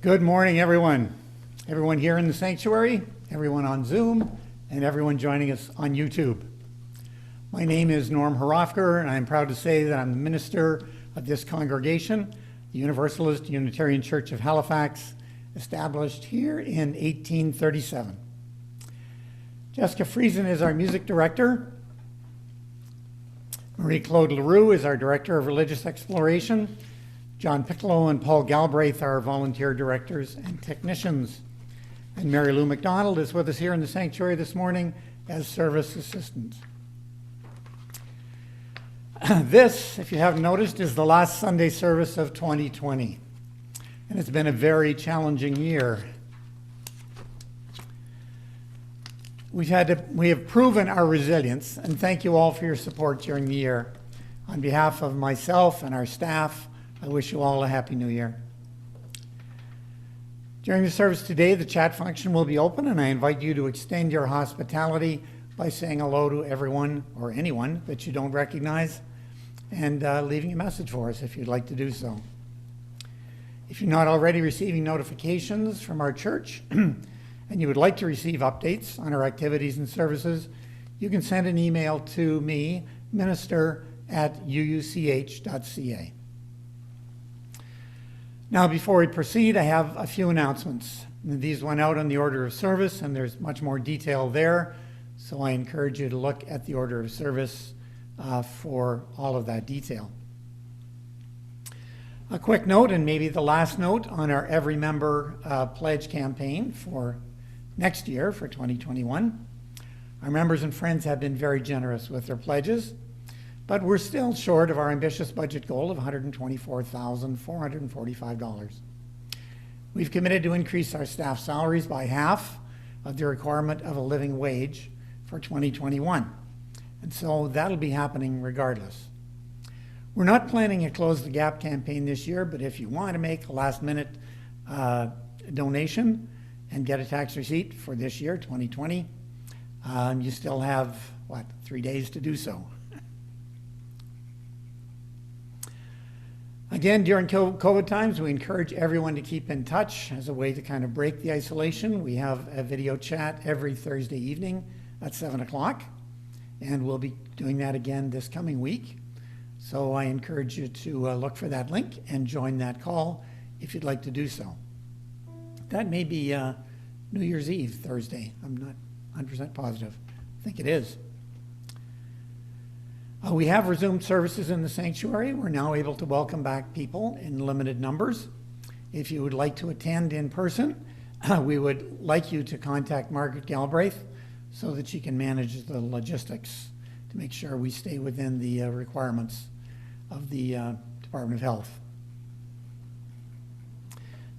Good morning, everyone. Everyone here in the sanctuary, everyone on Zoom, and everyone joining us on YouTube. My name is Norm Horofker, and I'm proud to say that I'm the minister of this congregation, the Universalist Unitarian Church of Halifax, established here in 1837. Jessica Friesen is our music director. Marie-Claude Leroux is our director of religious exploration. John Piccolo and Paul Galbraith are volunteer directors and technicians. And Mary Lou McDonald is with us here in the sanctuary this morning as service assistant. This, if you haven't noticed, is the last Sunday service of 2020. And it's been a very challenging year. We have proven our resilience, and thank you all for your support during the year. On behalf of myself and our staff, I wish you all a Happy New Year. During the service today, the chat function will be open, and I invite you to extend your hospitality by saying hello to everyone or anyone that you don't recognize and leaving a message for us if you'd like to do so. If you're not already receiving notifications from our church and you would like to receive updates on our activities and services, you can send an email to me, minister@uuch.ca. Now, before we proceed, I have a few announcements. These went out on the order of service, and there's much more detail there, so I encourage you to look at the order of service for all of that detail. A quick note, and maybe the last note, on our Every Member Pledge campaign for next year, for 2021. Our members and friends have been very generous with their pledges, but we're still short of our ambitious budget goal of $124,445. We've committed to increase our staff salaries by half of the requirement of a living wage for 2021. And so that'll be happening regardless. We're not planning a Close the Gap campaign this year, but if you want to make a last-minute donation and get a tax receipt for this year, 2020, you still have, 3 days to do so. Again, during COVID times, we encourage everyone to keep in touch as a way to kind of break the isolation. We have a video chat every Thursday evening at 7 o'clock, and we'll be doing that again this coming week. So I encourage you to look for that link and join that call if you'd like to do so. That may be New Year's Eve Thursday. I'm not 100% positive. I think it is. We have resumed services in the sanctuary. We're now able to welcome back people in limited numbers. If you would like to attend in person, we would like you to contact Margaret Galbraith so that she can manage the logistics to make sure we stay within the requirements of the Department of Health.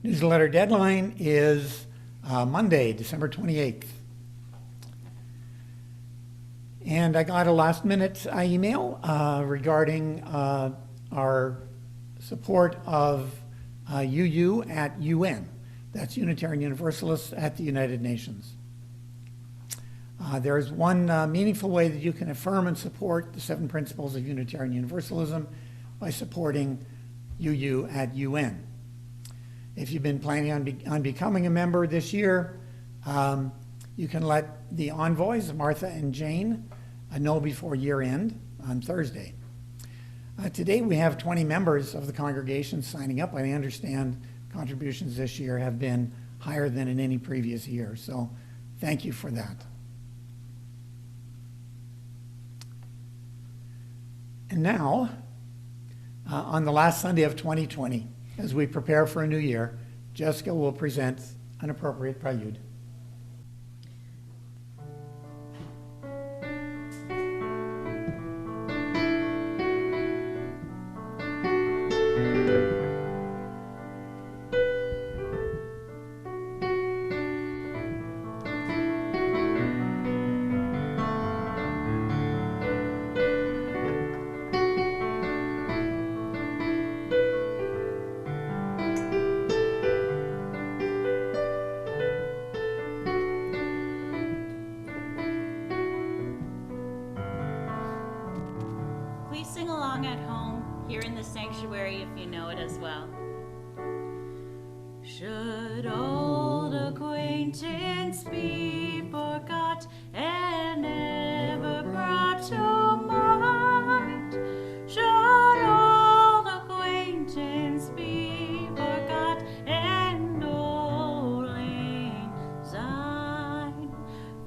Newsletter deadline is Monday, December 28th. And I got a last-minute email regarding our support of UU at UN. That's Unitarian Universalists at the United Nations. There's one meaningful way that you can affirm and support the 7 principles of Unitarian Universalism by supporting UU at UN. If you've been planning on becoming a member this year, you can let the envoys, Martha and Jane, know before year end on Thursday. Today we have 20 members of the congregation signing up. I understand contributions this year have been higher than in any previous year, so thank you for that. And now, on the last Sunday of 2020, as we prepare for a new year, Jessica will present an appropriate prelude. please sing along at home, here in the sanctuary if you know it as well. Should old acquaintance be forgot and never brought to mind? Should old acquaintance be forgot and old lang syne?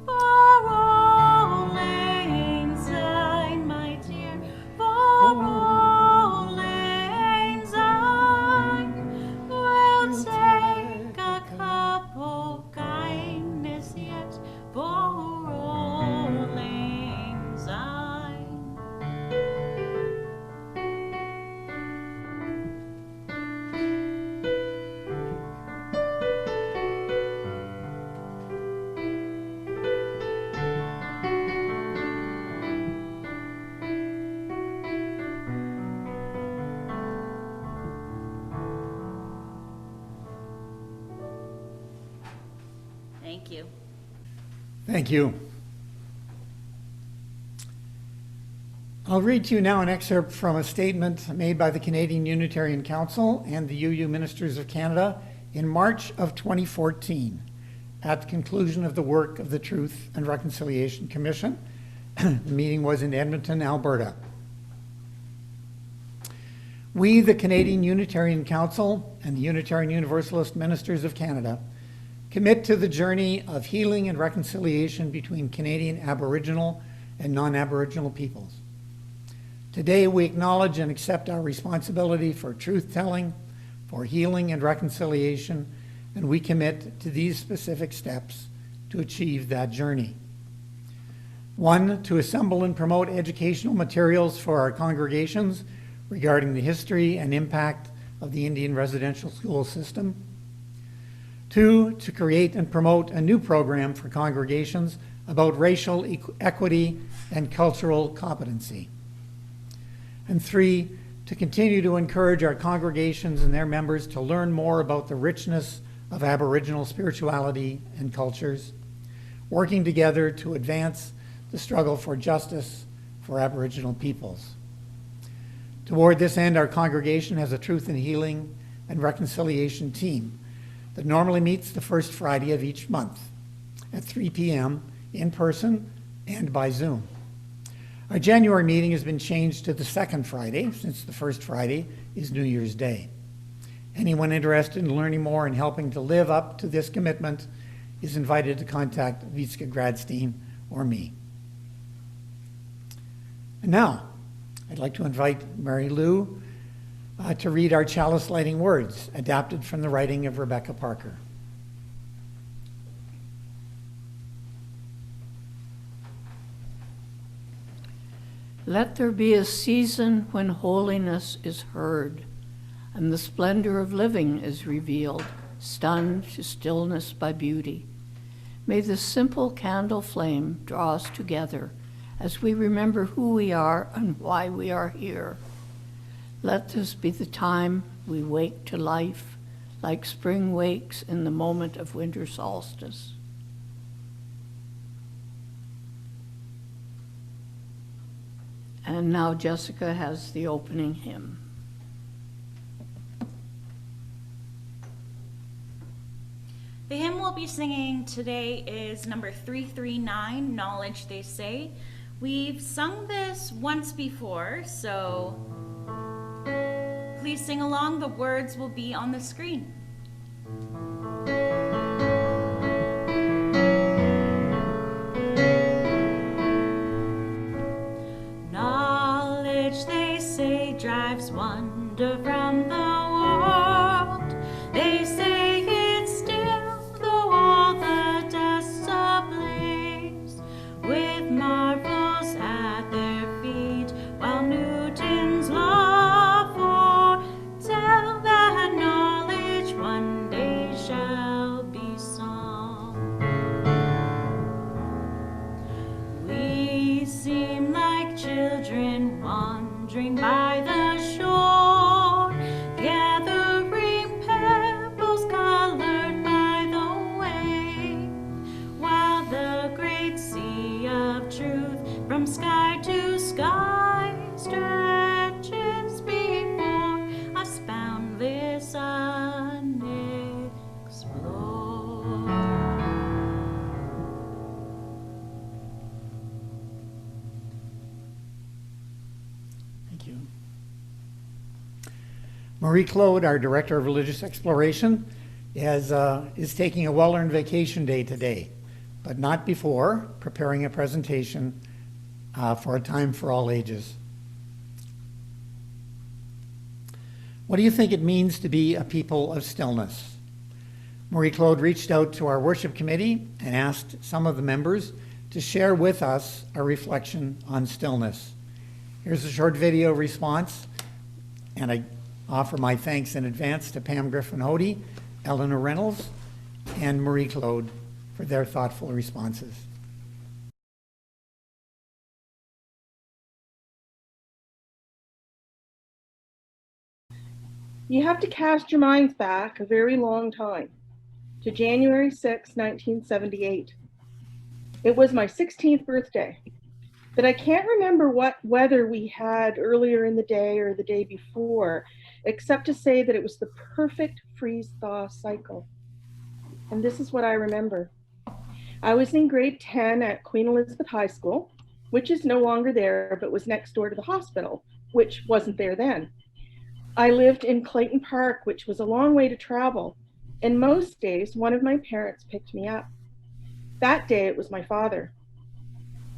For old lang syne, my dear, for old lang syne, we'll take a cup of kindness yet for old lang syne. Thank you. Thank you. I'll read to you now an excerpt from a statement made by the Canadian Unitarian Council and the UU Ministers of Canada in March of 2014 at the conclusion of the work of the Truth and Reconciliation Commission. The meeting was in Edmonton, Alberta. We, the Canadian Unitarian Council and the Unitarian Universalist Ministers of Canada, commit to the journey of healing and reconciliation between Canadian Aboriginal and non-Aboriginal peoples. Today, we acknowledge and accept our responsibility for truth-telling, for healing and reconciliation, and we commit to these specific steps to achieve that journey. 1, to assemble and promote educational materials for our congregations regarding the history and impact of the Indian residential school system. 2, to create and promote a new program for congregations about racial equity and cultural competency. And 3, to continue to encourage our congregations and their members to learn more about the richness of Aboriginal spirituality and cultures, working together to advance the struggle for justice for Aboriginal peoples. Toward this end, our congregation has a Truth and Healing and Reconciliation team that normally meets the first Friday of each month at 3 p.m. in person and by Zoom. Our January meeting has been changed to the second Friday, since the first Friday is New Year's Day. Anyone interested in learning more and helping to live up to this commitment is invited to contact Vitska Gradstein or me. And now, I'd like to invite Mary Lou to read our chalice lighting words, adapted from the writing of Rebecca Parker. Let there be a season when holiness is heard, and the splendor of living is revealed, stunned to stillness by beauty. May the simple candle flame draw us together as we remember who we are and why we are here. Let this be the time we wake to life, like spring wakes in the moment of winter solstice. And now Jessica has the opening hymn. The hymn we'll be singing today is number 339, Knowledge They Say. We've sung this once before, so please sing along. The words will be on the screen. Knowledge, they say, drives wonder from the world. They say it's still, though all the dust's ablaze, with marvels at their feet, while Newton's law foretell that knowledge one day shall be song. We seem like children wandering by the shore, gathering pebbles colored by the wave, while the great sea of truth from sky to sky stretches you. Marie-Claude, our Director of Religious Exploration, is taking a well-earned vacation day today, but not before, preparing a presentation for a time for all ages. What do you think it means to be a people of stillness? Marie-Claude reached out to our worship committee and asked some of the members to share with us a reflection on stillness. Here's a short video response, and I offer my thanks in advance to Pam Griffin-Hody, Eleanor Reynolds, and Marie-Claude for their thoughtful responses. You have to cast your minds back a very long time to January 6, 1978. It was my 16th birthday, but I can't remember what weather we had earlier in the day or the day before, except to say that it was the perfect freeze-thaw cycle. And this is what I remember. I was in grade 10 at Queen Elizabeth High School, which is no longer there, but was next door to the hospital, which wasn't there then. I lived in Clayton Park, which was a long way to travel, and most days one of my parents picked me up. That day it was my father.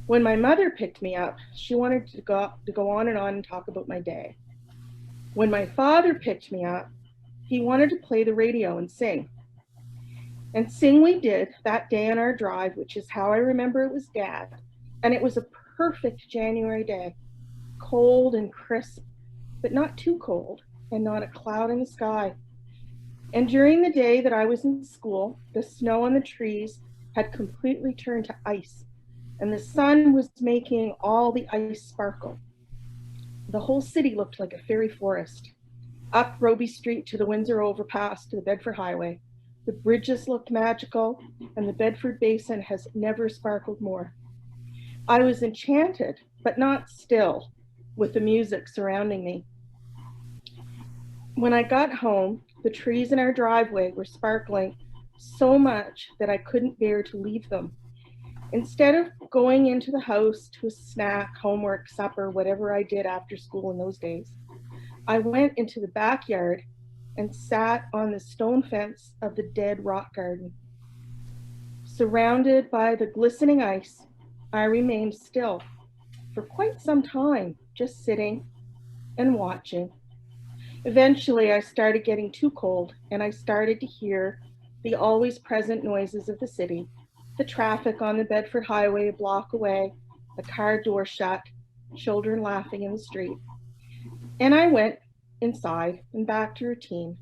When my mother picked me up, she wanted to go on and talk about my day. When my father picked me up, he wanted to play the radio and sing. And sing we did that day on our drive, which is how I remember it was Dad. And it was a perfect January day, cold and crisp, but not too cold, and not a cloud in the sky. And during the day that I was in school, the snow on the trees had completely turned to ice, and the sun was making all the ice sparkle. The whole city looked like a fairy forest. Up Roby Street to the Windsor overpass to the Bedford Highway, the bridges looked magical, and the Bedford Basin has never sparkled more. I was enchanted, but not still, with the music surrounding me. When I got home, the trees in our driveway were sparkling so much that I couldn't bear to leave them. Instead of going into the house to a snack, homework, supper, whatever I did after school in those days, I went into the backyard and sat on the stone fence of the dead rock garden. Surrounded by the glistening ice, I remained still for quite some time, just sitting and watching. Eventually, I started getting too cold, and I started to hear the always present noises of the city, the traffic on the Bedford Highway a block away, a car door shut, children laughing in the street. And I went inside and back to routine.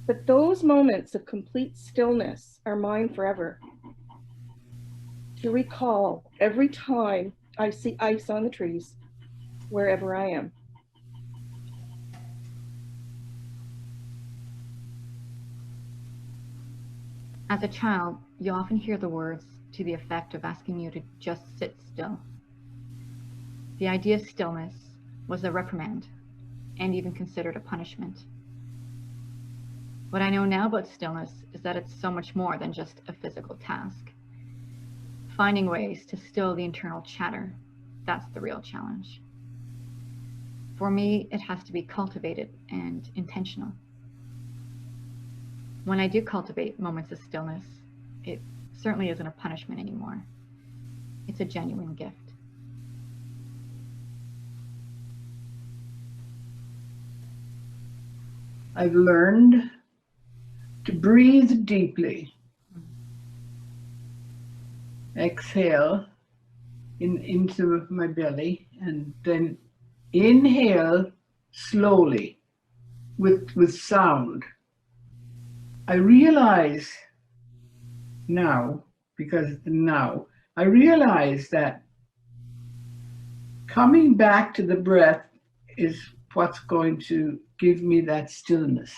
But those moments of complete stillness are mine forever, to recall every time I see ice on the trees, wherever I am. As a child, you often hear the words to the effect of asking you to just sit still. The idea of stillness was a reprimand and even considered a punishment. What I know now about stillness is that it's so much more than just a physical task. Finding ways to still the internal chatter, that's the real challenge. For me, it has to be cultivated and intentional. When I do cultivate moments of stillness, it certainly isn't a punishment anymore. It's a genuine gift. I've learned to breathe deeply. Exhale into my belly, and then inhale slowly with sound. I realize now, I realize that coming back to the breath is what's going to give me that stillness.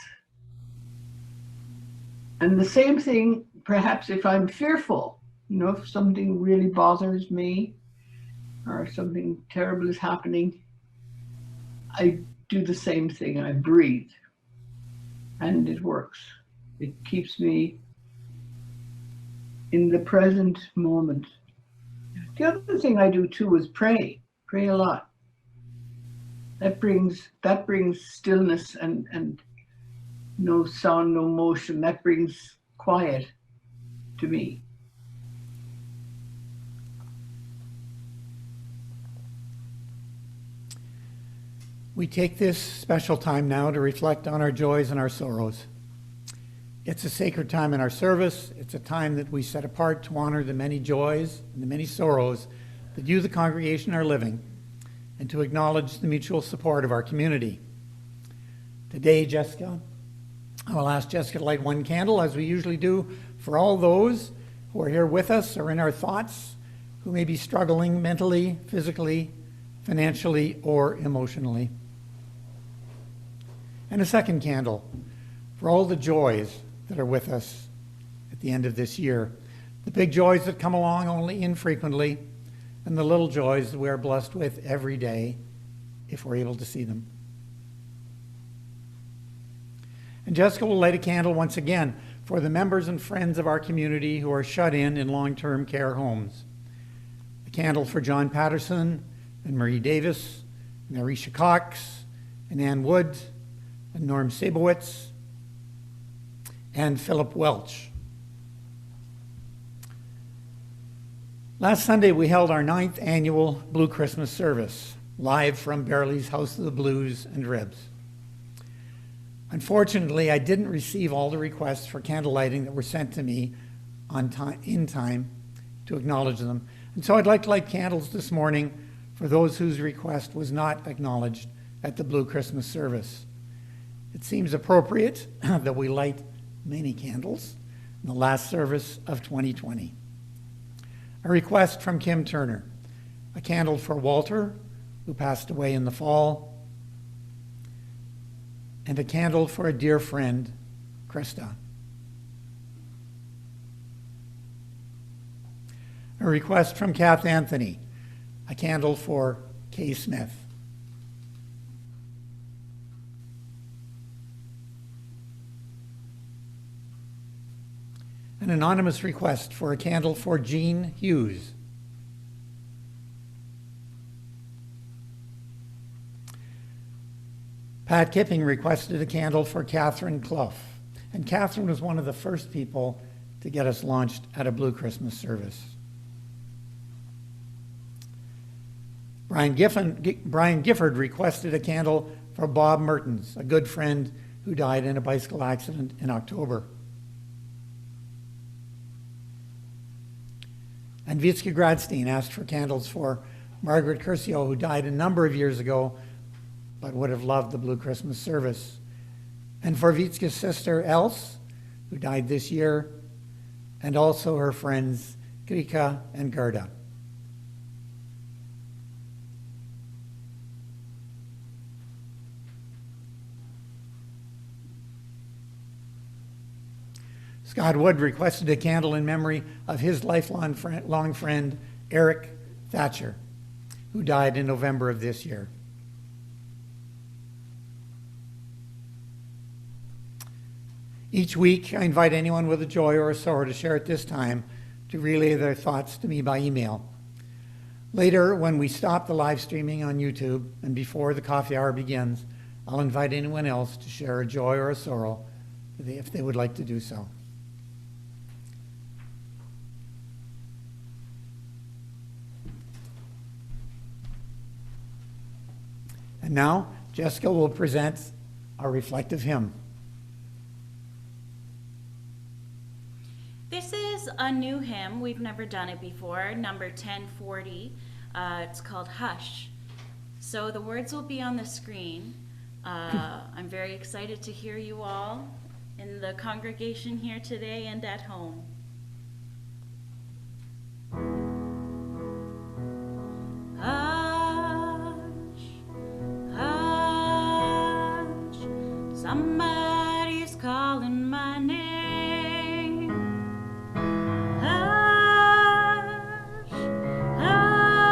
And the same thing, perhaps if I'm fearful, if something really bothers me or something terrible is happening, I do the same thing. I breathe, and it works. It keeps me in the present moment. The other thing I do too is pray a lot. That brings stillness and no sound, no motion. That brings quiet to me. We take this special time now to reflect on our joys and our sorrows. It's a sacred time in our service. It's a time that we set apart to honor the many joys and the many sorrows that you, the congregation, are living, and to acknowledge the mutual support of our community. Today, I will ask Jessica to light one candle, as we usually do, for all those who are here with us or in our thoughts, who may be struggling mentally, physically, financially, or emotionally. And a second candle for all the joys that are with us at the end of this year. The big joys that come along only infrequently, and the little joys that we are blessed with every day, if we're able to see them. And Jessica will light a candle once again for the members and friends of our community who are shut in long-term care homes. A candle for John Patterson and Marie Davis, Marisha Cox, and Ann Wood, and Norm Sabowitz, and Philip Welch. Last Sunday, we held our 9th annual Blue Christmas service, live from Barley's House of the Blues and Ribs. Unfortunately, I didn't receive all the requests for candle lighting that were sent to me in time to acknowledge them. And so I'd like to light candles this morning for those whose request was not acknowledged at the Blue Christmas service. It seems appropriate that we light many candles in the last service of 2020. A request from Kim Turner, a candle for Walter, who passed away in the fall, and a candle for a dear friend, Krista. A request from Kath Anthony, a candle for Kay Smith. An anonymous request for a candle for Jean Hughes. Pat Kipping requested a candle for Catherine Clough, and Catherine was one of the first people to get us launched at a Blue Christmas service. Brian Gifford requested a candle for Bob Mertens, a good friend who died in a bicycle accident in October. And Vitska Gradstein asked for candles for Margaret Curcio, who died a number of years ago, but would have loved the Blue Christmas service. And for Vitska's sister, Else, who died this year, and also her friends, Grika and Gerda. Scott Wood requested a candle in memory of his lifelong friend, Eric Thatcher, who died in November of this year. Each week, I invite anyone with a joy or a sorrow to share at this time to relay their thoughts to me by email. Later, when we stop the live streaming on YouTube and before the coffee hour begins, I'll invite anyone else to share a joy or a sorrow if they would like to do so. And now, Jessica will present our reflective hymn. This is a new hymn. We've never done it before, number 1040. It's called Hush. So the words will be on the screen. I'm very excited to hear you all in the congregation here today and at home. Somebody's calling my name. Hush, hush.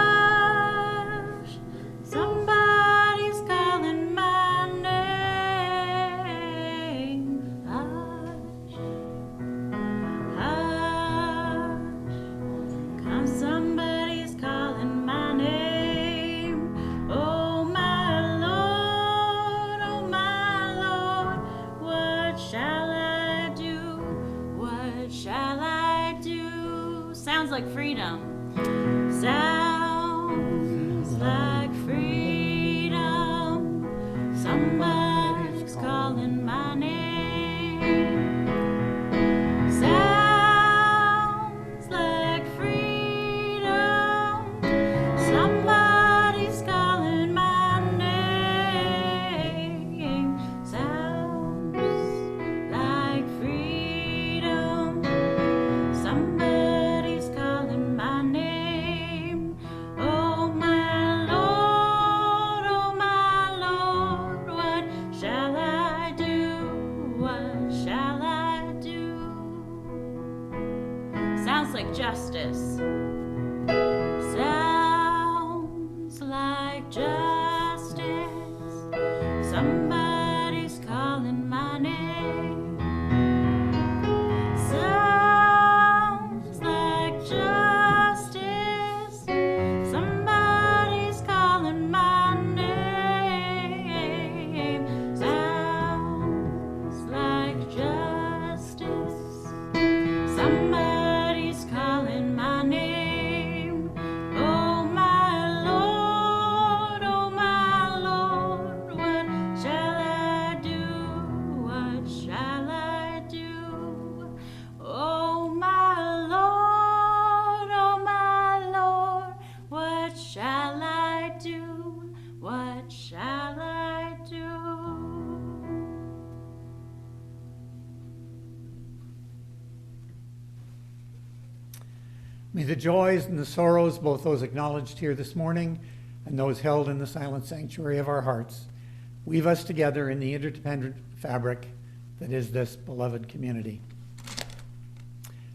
Somebody's calling my name. Hush, hush. Come, somebody's calling my name. Oh, my Lord. like freedom. Sounds like freedom. Somebody's calling my name. Sounds like freedom. Somebody's calling my name. Sounds like freedom. Somebody's calling my name. Oh my Lord, what shall I do? What shall I do? Sounds like justice. Sounds like justice. Somebody's calling my name. Sounds like justice. Somebody's calling my name. Sounds like justice. Somebody's calling my name. Oh my Lord, what shall I do? What shall I do? Oh my Lord, what shall I do? What shall I do? May the joys and the sorrows, both those acknowledged here this morning and those held in the silent sanctuary of our hearts, weave us together in the interdependent fabric that is this beloved community.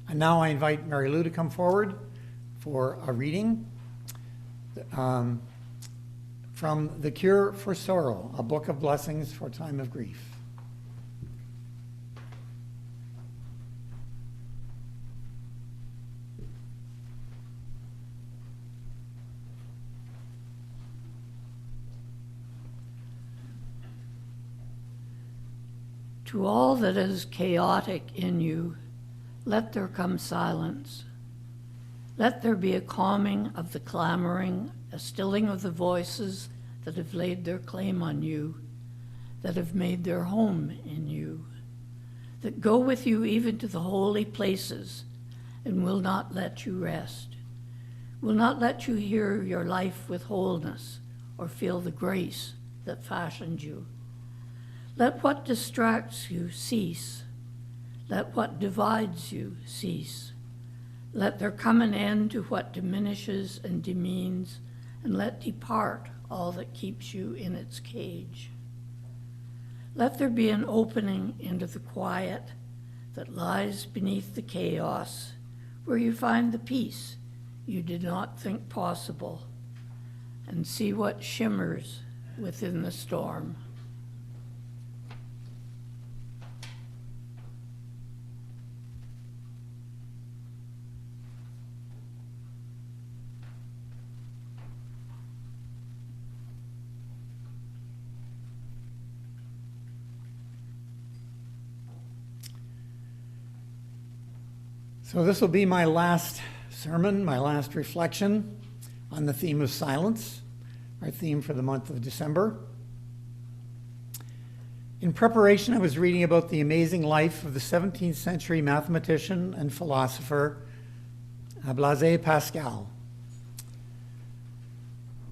And now I invite Mary Lou to come forward for a reading from The Cure for Sorrow, a book of blessings for time of grief. To all that is chaotic in you, let there come silence. Let there be a calming of the clamoring, a stilling of the voices that have laid their claim on you, that have made their home in you, that go with you even to the holy places and will not let you rest, will not let you hear your life with wholeness or feel the grace that fashioned you. Let what distracts you cease. Let what divides you cease. Let there come an end to what diminishes and demeans, and let depart all that keeps you in its cage. Let there be an opening into the quiet that lies beneath the chaos, where you find the peace you did not think possible, and see what shimmers within the storm. So this will be my last sermon, my last reflection on the theme of silence, our theme for the month of December. In preparation, I was reading about the amazing life of the 17th century mathematician and philosopher Blaise Pascal.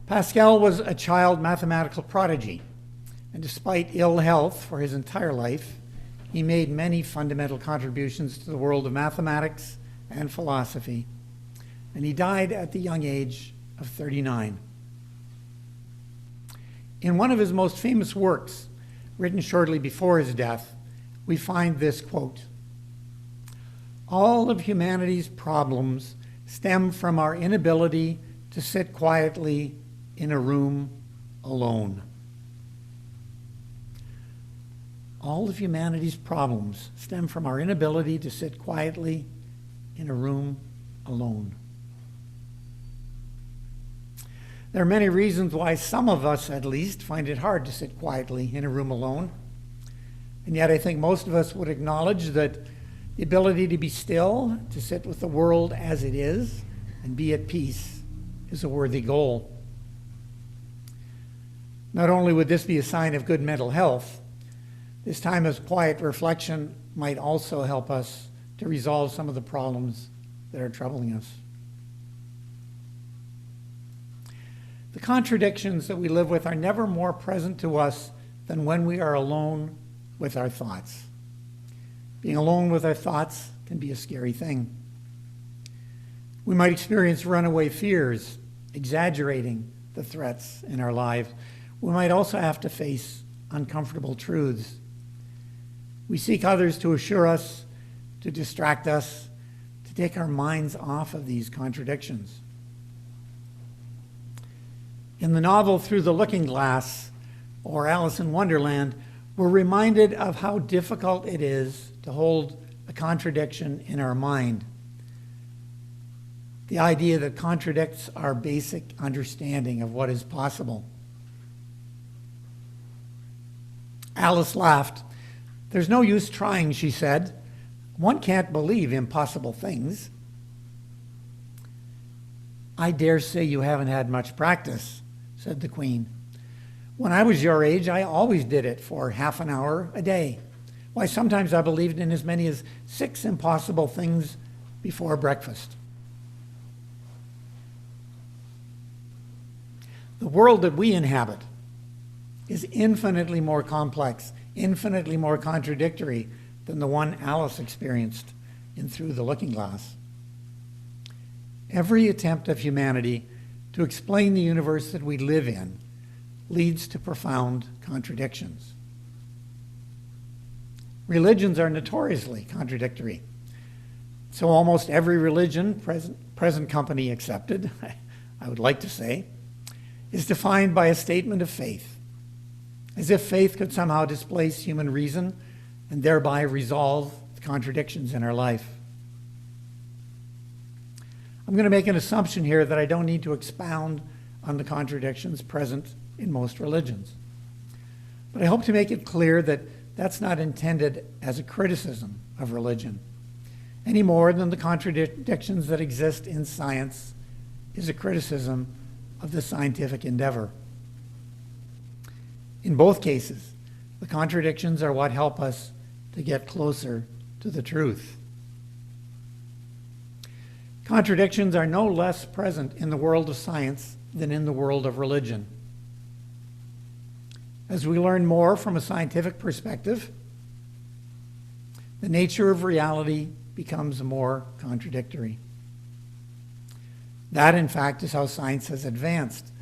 Pascal was a child mathematical prodigy, and despite ill health for his entire life, he made many fundamental contributions to the world of mathematics and philosophy, and he died at the young age of 39. In one of his most famous works, written shortly before his death, we find this quote: "All of humanity's problems stem from our inability to sit quietly in a room alone." All of humanity's problems stem from our inability to sit quietly in a room alone. There are many reasons why some of us, at least, find it hard to sit quietly in a room alone. And yet I think most of us would acknowledge that The ability to be still, to sit with the world as it is, and be at peace is a worthy goal. Not only would this be a sign of good mental health, this time of quiet reflection might also help us to resolve some of the problems that are troubling us. The contradictions that we live with are never more present to us than when we are alone with our thoughts. Being alone with our thoughts can be a scary thing. We might experience runaway fears, exaggerating the threats in our lives. We might also have to face uncomfortable truths. We seek others to assure us, to distract us, to take our minds off of these contradictions. In the novel Through the Looking Glass, or Alice in Wonderland, we're reminded of how difficult it is to hold a contradiction in our mind. The idea that contradicts our basic understanding of what is possible. Alice laughed. "There's no use trying," she said. "One can't believe impossible things." "I dare say you haven't had much practice," said the Queen. "When I was your age, I always did it for half an hour a day. Why, sometimes I believed in as many as 6 impossible things before breakfast." The world that we inhabit is infinitely more complex, infinitely more contradictory than the one Alice experienced in Through the Looking Glass. Every attempt of humanity to explain the universe that we live in leads to profound contradictions. Religions are notoriously contradictory. So almost every religion, present company accepted, I would like to say, is defined by a statement of faith, as if faith could somehow displace human reason and thereby resolve the contradictions in our life. I'm going to make an assumption here that I don't need to expound on the contradictions present in most religions. But I hope to make it clear that that's not intended as a criticism of religion, any more than the contradictions that exist in science is a criticism of the scientific endeavor. In both cases, the contradictions are what help us to get closer to the truth. Contradictions are no less present in the world of science than in the world of religion. As we learn more from a scientific perspective, the nature of reality becomes more contradictory. That, in fact, is how science has advanced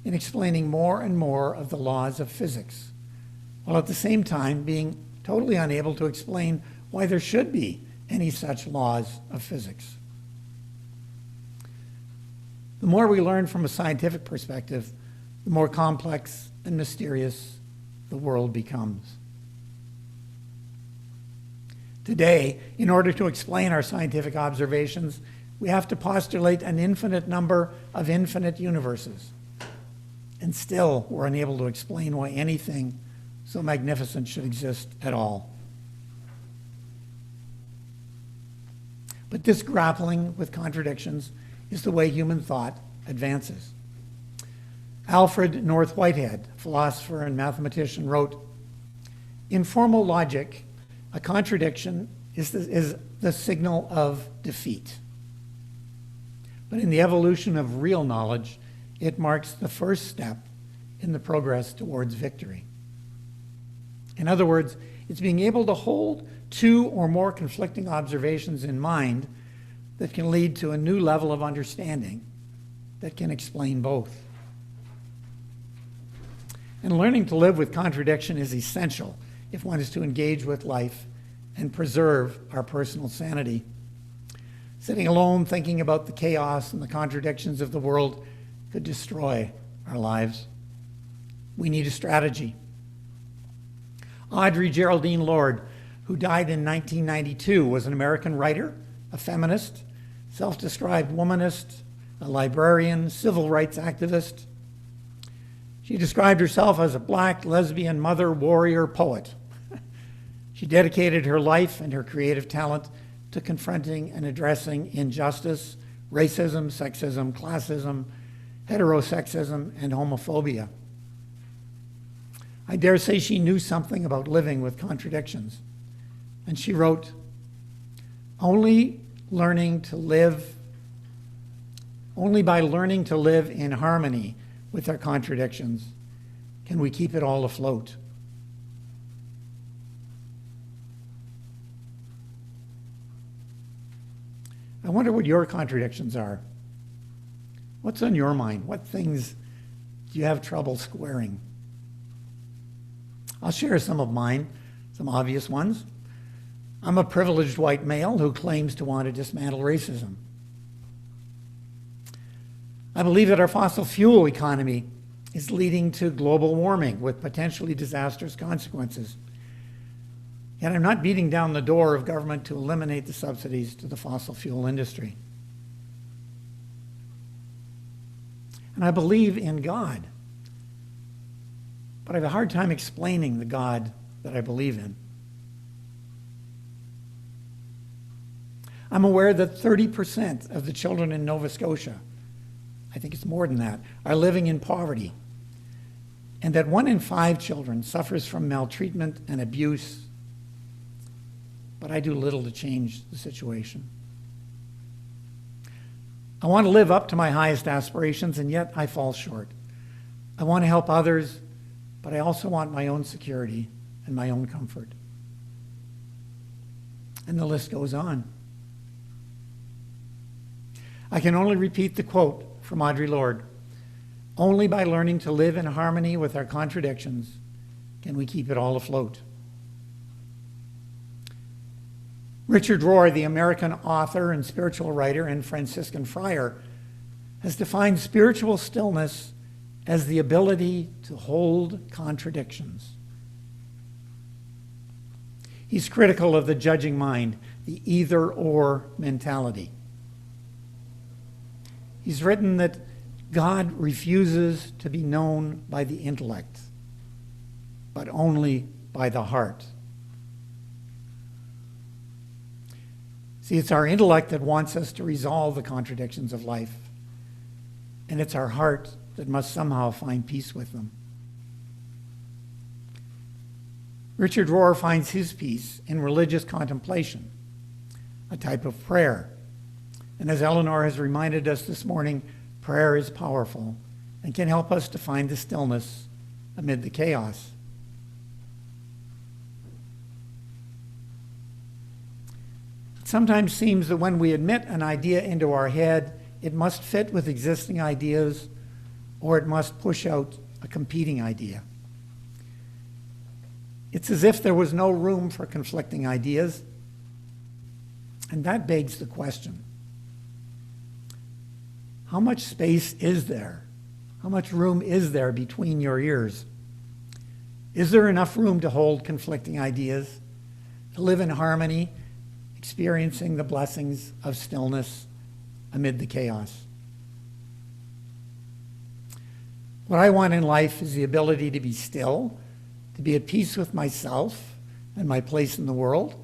in explaining more and more of the laws of physics, while at the same time being totally unable to explain why there should be any such laws of physics. The more we learn from a scientific perspective, the more complex and mysterious the world becomes. Today, in order to explain our scientific observations, we have to postulate an infinite number of infinite universes. And still, we're unable to explain why anything so magnificent should exist at all. But this grappling with contradictions is the way human thought advances. Alfred North Whitehead, philosopher and mathematician, wrote, "In formal logic, a contradiction is the signal of defeat. But in the evolution of real knowledge, it marks the first step in the progress towards victory." In other words, it's being able to hold 2 or more conflicting observations in mind that can lead to a new level of understanding that can explain both. And learning to live with contradiction is essential if one is to engage with life and preserve our personal sanity. Sitting alone thinking about the chaos and the contradictions of the world could destroy our lives. We need a strategy. Audrey Geraldine Lord, who died in 1992, was an American writer, a feminist, self-described womanist, a librarian, civil rights activist. She described herself as a black, lesbian, mother, warrior, poet. She dedicated her life and her creative talent to confronting and addressing injustice, racism, sexism, classism, heterosexism, and homophobia. I dare say she knew something about living with contradictions. And she wrote, only by learning to live in harmony with our contradictions can we keep it all afloat. I wonder what your contradictions are. What's on your mind? What things do you have trouble squaring? I'll share some of mine, some obvious ones. I'm a privileged white male who claims to want to dismantle racism. I believe that our fossil fuel economy is leading to global warming with potentially disastrous consequences. Yet I'm not beating down the door of government to eliminate the subsidies to the fossil fuel industry. And I believe in God, but I have a hard time explaining the God that I believe in. I'm aware that 30% of the children in Nova Scotia, I think it's more than that, are living in poverty, and that 1 in 5 children suffers from maltreatment and abuse, but I do little to change the situation. I want to live up to my highest aspirations, and yet I fall short. I want to help others, but I also want my own security and my own comfort. And the list goes on. I can only repeat the quote from Audre Lorde. Only by learning to live in harmony with our contradictions can we keep it all afloat. Richard Rohr, the American author and spiritual writer and Franciscan friar, has defined spiritual stillness as the ability to hold contradictions. He's critical of the judging mind, the either-or mentality. He's written that God refuses to be known by the intellect, but only by the heart. See, it's our intellect that wants us to resolve the contradictions of life, and it's our heart that must somehow find peace with them. Richard Rohr finds his peace in religious contemplation, a type of prayer. And as Eleanor has reminded us this morning, prayer is powerful and can help us to find the stillness amid the chaos. It sometimes seems that when we admit an idea into our head, it must fit with existing ideas or it must push out a competing idea. It's as if there was no room for conflicting ideas, and that begs the question. How much space is there? How much room is there between your ears? Is there enough room to hold conflicting ideas, to live in harmony, experiencing the blessings of stillness amid the chaos? What I want in life is the ability to be still, to be at peace with myself and my place in the world,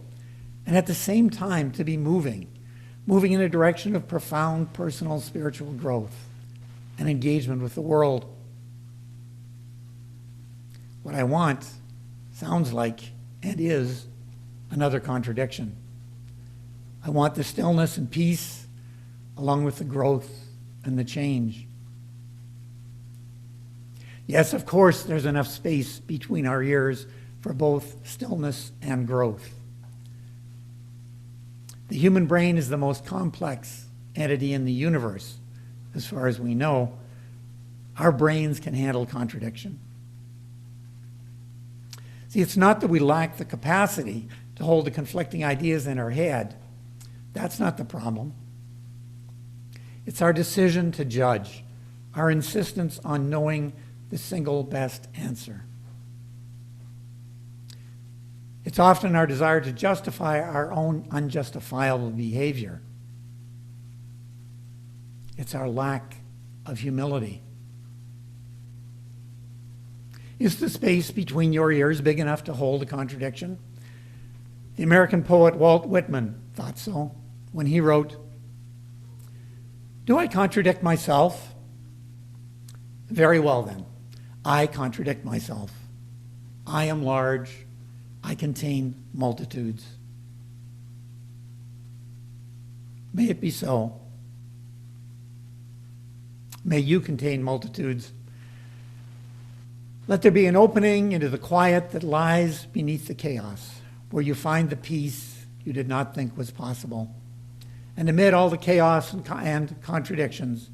and at the same time to be moving in a direction of profound personal spiritual growth and engagement with the world. What I want sounds like and is another contradiction. I want the stillness and peace along with the growth and the change. Yes, of course, there's enough space between our ears for both stillness and growth. The human brain is the most complex entity in the universe. As far as we know, our brains can handle contradiction. See, it's not that we lack the capacity to hold the conflicting ideas in our head. That's not the problem. It's our decision to judge, our insistence on knowing the single best answer. It's often our desire to justify our own unjustifiable behavior. It's our lack of humility. Is the space between your ears big enough to hold a contradiction? The American poet Walt Whitman thought so when he wrote, "Do I contradict myself? Very well then, I contradict myself. I am large, I contain multitudes." May it be so. May you contain multitudes. Let there be an opening into the quiet that lies beneath the chaos, where you find the peace you did not think was possible. And amid all the chaos and contradictions,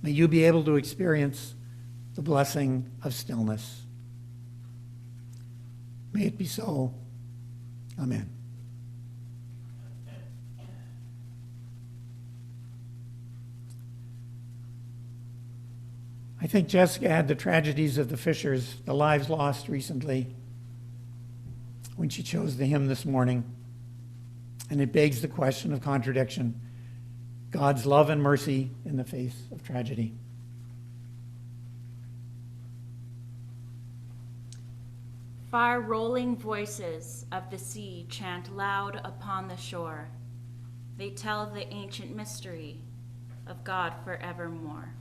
may you be able to experience the blessing of stillness. May it be so. Amen. I think Jessica had the tragedies of the Fishers, the lives lost recently, when she chose the hymn this morning. And it begs the question of contradiction, God's love and mercy in the face of tragedy. Far rolling voices of the sea chant loud upon the shore. They tell the ancient mystery of God forevermore.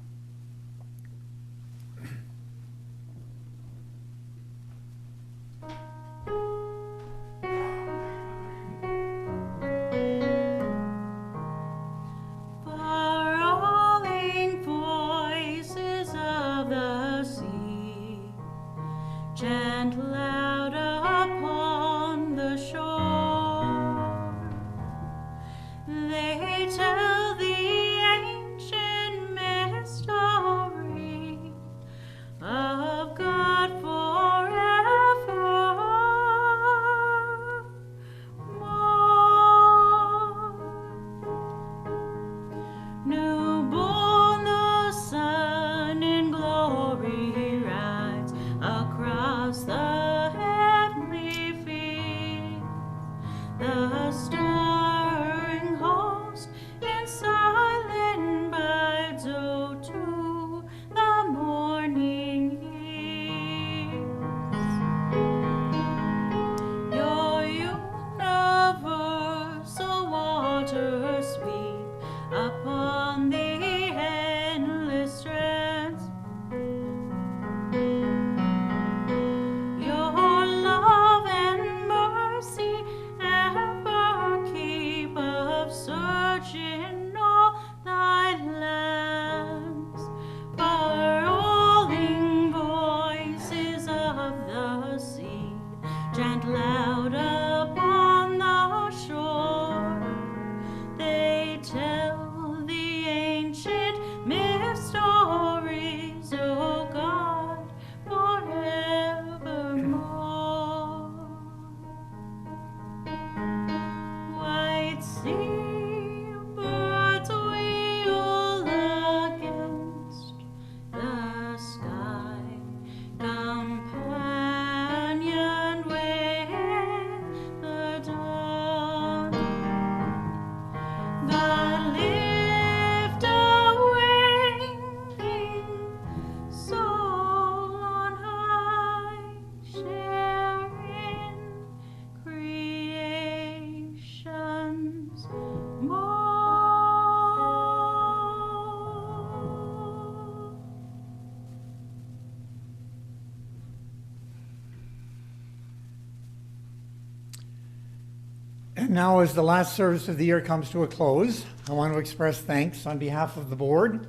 And now, as the last service of the year comes to a close, I want to express thanks on behalf of the board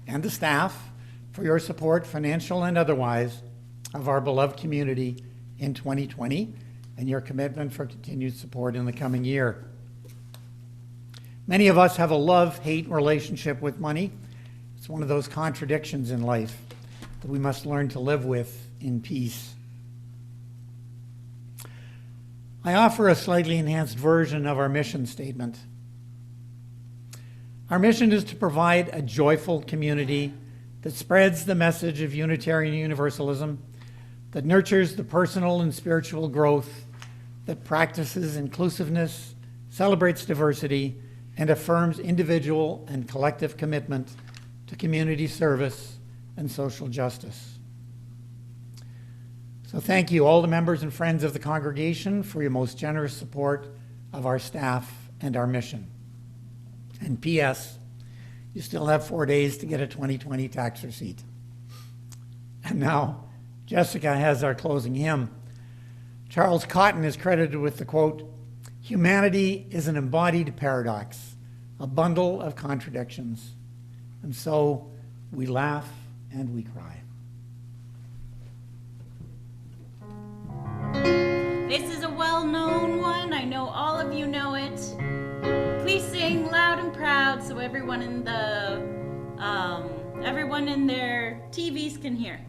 and the staff for your support, financial and otherwise, of our beloved community in 2020 and your commitment for continued support in the coming year. Many of us have a love-hate relationship with money. It's one of those contradictions in life that we must learn to live with in peace. I offer a slightly enhanced version of our mission statement. Our mission is to provide a joyful community that spreads the message of Unitarian Universalism, that nurtures the personal and spiritual growth, that practices inclusiveness, celebrates diversity, and affirms individual and collective commitment to community service and social justice. So thank you, all the members and friends of the congregation, for your most generous support of our staff and our mission. And P.S., you still have 4 days to get a 2020 tax receipt. And now, Jessica has our closing hymn. Charles Cotton is credited with the quote, "Humanity is an embodied paradox, a bundle of contradictions. And so we laugh and we cry." This is a well-known one. I know all of you know it. Please sing loud and proud so everyone in their TVs can hear.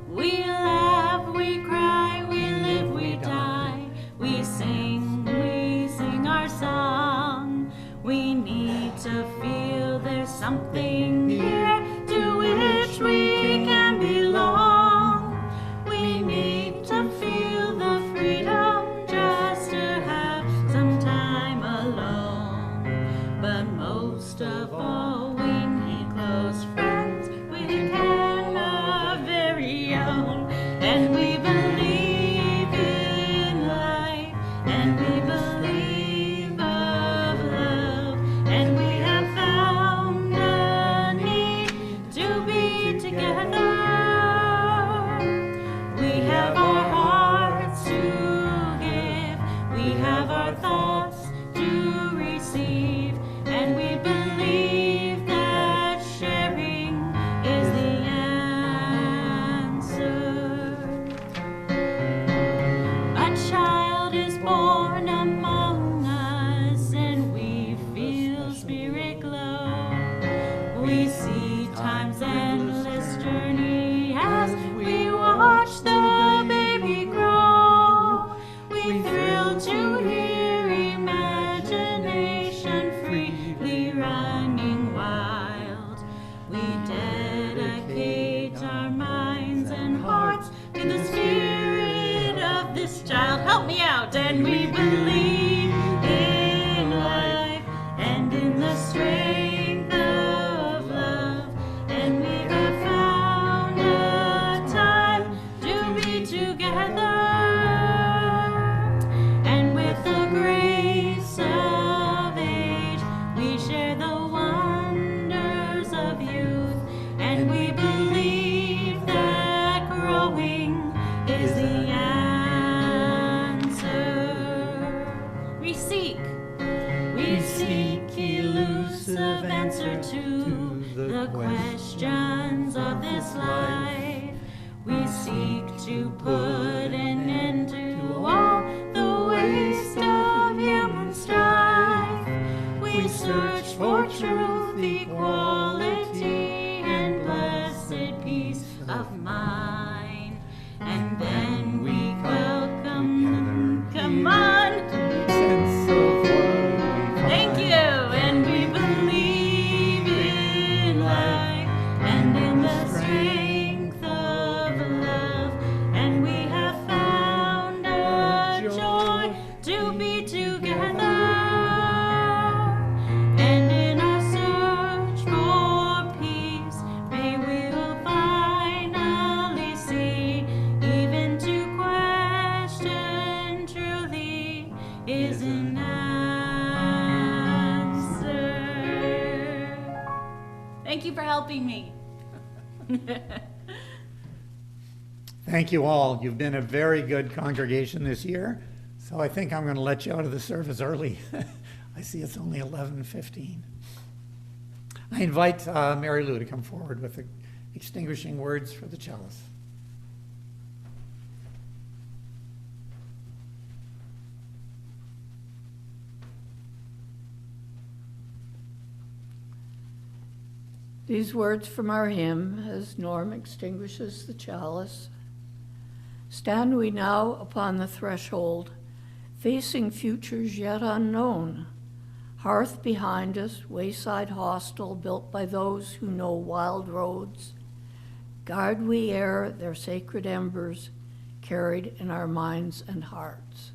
We laugh, we cry, we live, we die. We sing our song. We need to feel there's something here to which we can belong. We need to feel the freedom just to have some time alone. But most of all, we need close friends we can love very own. And we believe in life, and we believe of love, and we have found a need to be together. We have our hearts to give, we have our thoughts to receive, and we believe that sharing is the answer. A child is born among us, and we feel spirit glow. We see time's endless journey as we watch the baby grow. We thrill to hear imagination freely running wild. We dedicate our minds and hearts to the spirit of this child. Help me out. And we believe in life and in the strength of love. And we have found a time to be together. And with the grace of age, we share the wonders of youth. And we believe that growing is the answer. We seek elusive answer to the questions of this life. We seek to put an end to all the waste of human strife. We search for truth, equality, and blessed peace of mind. And then we welcome, come on. Thank you. And we believe in life and in the strength of love. And we have found a joy to be together. And in our search for peace, may we will finally see, even to question truly is an answer. Thank you for helping me. Thank you all. You've been a very good congregation this year, so I think I'm going to let you out of the service early. I see it's only 11:15. I invite Mary Lou to come forward with the extinguishing words for the chalice. These words from our hymn, as Norm extinguishes the chalice. Stand we now upon the threshold, facing futures yet unknown. Hearth behind us, wayside hostel built by those who know wild roads. Guard we ere their sacred embers carried in our minds and hearts.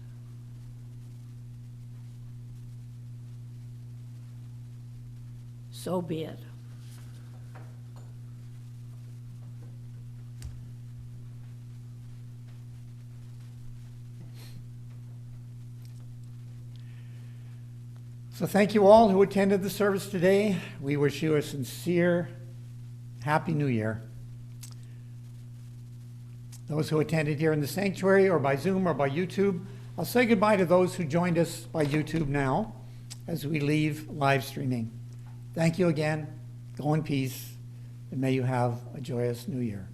So be it. So thank you all who attended the service today. We wish you a sincere Happy New Year. Those who attended here in the sanctuary or by Zoom or by YouTube, I'll say goodbye to those who joined us by YouTube now as we leave live streaming. Thank you again. Go in peace, and may you have a joyous new year.